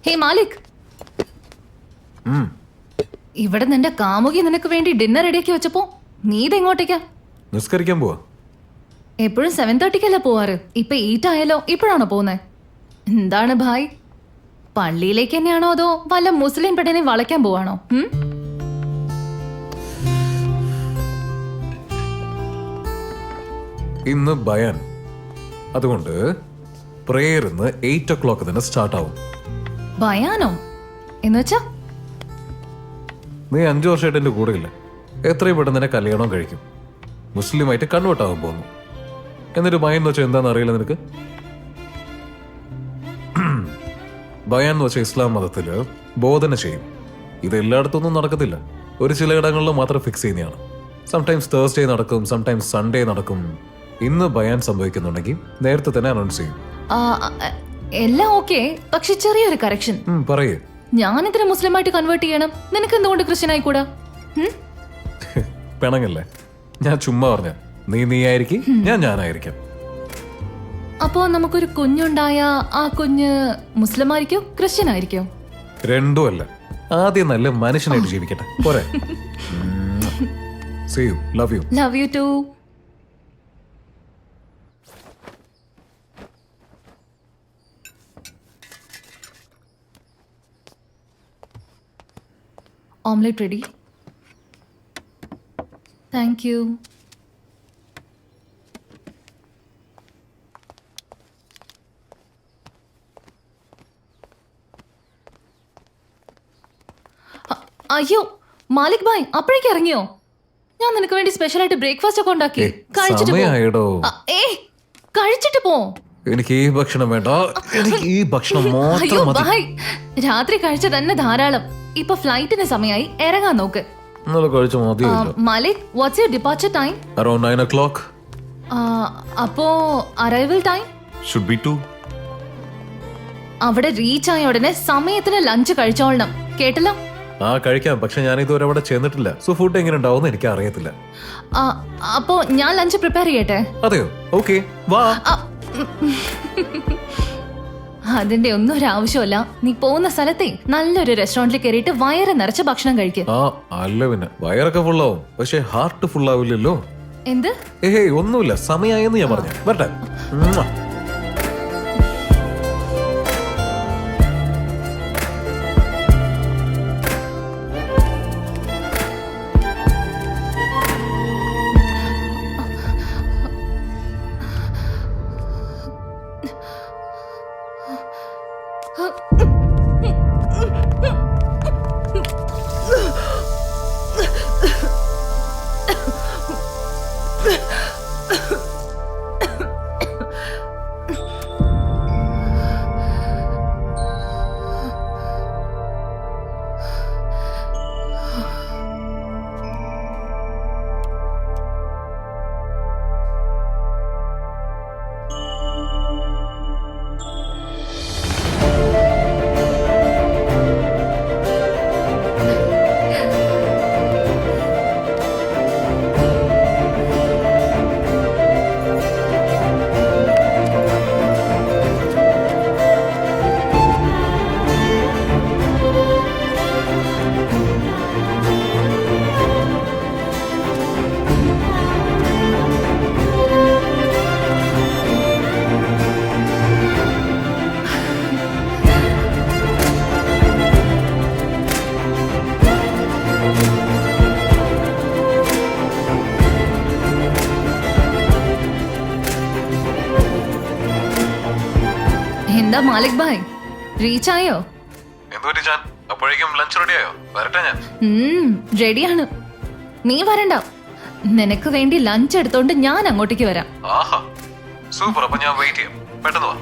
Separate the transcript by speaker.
Speaker 1: ഹേ മാലിക്, ഇവിടെ നിന്റെ കാമുകി നിനക്ക് വേണ്ടി ഡിന്നർ റെഡിയാക്കി വെച്ചപ്പോ നീ ഇതെങ്ങോട്ടേക്കാ?
Speaker 2: നിസ്കരിക്കാൻ പോവാ.
Speaker 1: എപ്പോഴും 7:30 പോവാറ്. ഇപ്പൊ 8 ആയാലോ? ഇപ്പോഴാണോ പോകുന്നേ? എന്താണ് ഭായ്, പള്ളിയിലേക്ക് തന്നെയാണോ അതോ വല്ല മുസ്ലിം പെണ്ണിനെ വളയ്ക്കാൻ പോവാണോ?
Speaker 2: ഇന്ന് ബയാൻ, അതുകൊണ്ട് പ്രേയർ ഇന്ന് 8 o'clock തന്നെ സ്റ്റാർട്ട് ആവും.
Speaker 1: ബയാനോ എന്നുവെച്ചാ?
Speaker 2: നീ 5 വർഷമായിട്ട് എന്റെ കൂടെ ഇല്ല. എത്രയും പെട്ടെന്ന് നിന്നെ കല്യാണം കഴിക്കും. മുസ്ലിമായിട്ട് കൺവേർട്ട് ആവാൻ പോകുന്നു. എന്നിട്ട് ബയാൻ എന്ന് വെച്ചാൽ എന്താണെന്ന് അറിയില്ല നിനക്ക്? ബയാൻ എന്ന് വെച്ചാൽ ഇസ്ലാം മതത്തില് ബോധന ചെയ്യും. ഇത് എല്ലായിടത്തൊന്നും നടക്കത്തില്ല. ഒരു ചില ഇടങ്ങളിൽ മാത്രം ഫിക്സ് ചെയ്യുന്നതാണ്. സംടൈംസ് തേഴ്സ്ഡേ നടക്കും, സംടൈംസ് സൺഡേ നടക്കും. ഇന്ന് ബയാൻ സംഭവിക്കുന്നുണ്ടെങ്കിൽ നേരത്തെ തന്നെ അനൗൺസ് ചെയ്യും.
Speaker 1: എല്ലാം ഓക്കെ, പക്ഷെ ചെറിയൊരു കറക്ഷൻ.
Speaker 2: പറയേ.
Speaker 1: ഞാനിതിനെ മുസ്ലിമായിട്ട് കൺവേർട്ട് ചെയ്യണം, നിനക്ക് എന്തുകൊണ്ട് ക്രിസ്ത്യൻ ആയിക്കൂടാ?
Speaker 2: പിണങ്ങല്ലേ? ഞാൻ ചുമ്മാ പറഞ്ഞ. നീ ആയിരിക്കും, ഞാനായിരിക്കാം.
Speaker 1: അപ്പോ നമുക്കൊരു കുഞ്ഞുണ്ടായ ആ കുഞ്ഞ് മുസ്ലിം ആയിരിക്കോ ക്രിസ്ത്യൻ ആയിരിക്കോ?
Speaker 2: രണ്ടുമല്ല. ആദ്യം നല്ല മനുഷ്യനായിട്ട് ജീവിക്കട്ടെ, പോരെ? See you. Love you.
Speaker 1: Love you too. Omelette ready. Thank you. അയ്യോ മാലിക് ഭായ്, അപ്പോഴേക്ക് ഇറങ്ങിയോ? ഞാൻ നിനക്ക് വേണ്ടി സ്പെഷ്യൽ ആയിട്ട് ബ്രേക്ക്ഫാസ്റ്റ് ഒക്കെ ഉണ്ടാക്കി. കഴിച്ചിട്ട് പോ.
Speaker 2: എനിക്ക് ഈ ഭക്ഷണം വേണ്ട, എനിക്ക് ഈ ഭക്ഷണം
Speaker 1: അയ്യോ ഭായ്, രാത്രി കഴിച്ച തന്നെ ധാരാളം. ഇപ്പൊ ഫ്ലൈറ്റിന് സമയമായി, ഇറങ്ങാൻ നോക്ക്. Malik, what's your departure time?
Speaker 2: Around 9 o'clock.
Speaker 1: അപ്പോ അറൈവൽ ടൈം?
Speaker 2: Should be 2.
Speaker 1: അവിടെ റീച്ച് ആയ ഉടനെ സമയത്തിന് ലഞ്ച് കഴിച്ചോളണം, കേട്ടല്ലോ?
Speaker 2: കഴിക്കാം, പക്ഷെ ഞാൻ ഇതുവരെ അവിടെ ചെന്നിട്ടില്ല. സോ ഫുഡ് എങ്ങനെ ഉണ്ടാവും എനിക്ക് അറിയത്തില്ല.
Speaker 1: അപ്പോ ഞാൻ ലഞ്ച് പ്രിപ്പയർ ചെയ്യട്ടെ?
Speaker 2: അതെയോ? ഓക്കെ, വാ.
Speaker 1: അതിന്റെ ഒന്നും ഒരു ആവശ്യമല്ല. നീ പോകുന്ന സ്ഥലത്തെ നല്ലൊരു റെസ്റ്റോറന്റിൽ കയറിയിട്ട് വയറ് നിറച്ച് ഭക്ഷണം കഴിക്കും.
Speaker 2: അല്ല പിന്നെ വയറൊക്കെ ഫുള്ളാവും, പക്ഷെ ഹാർട്ട് ഫുൾ ആവില്ലല്ലോ.
Speaker 1: എന്ത്?
Speaker 2: ഒന്നുമില്ല, സമയായെന്ന് ഞാൻ പറഞ്ഞു. വരട്ടെ.
Speaker 1: എന്താ മാലിക് ഭായ്, റീച്ച് ആയോ?
Speaker 2: അപ്പോഴേക്കും ലഞ്ച് റെഡിയായോ? വരട്ടെ ഞാൻ.
Speaker 1: റെഡിയാണ്, നീ വരണ്ട. നിനക്ക് വേണ്ടി ലഞ്ച് എടുത്തോണ്ട് ഞാൻ അങ്ങോട്ടേക്ക് വരാം.
Speaker 2: സൂപ്പർ, അപ്പൊ ഞാൻ വെയിറ്റ് ചെയ്യാം. പെട്ടെന്ന് വാ.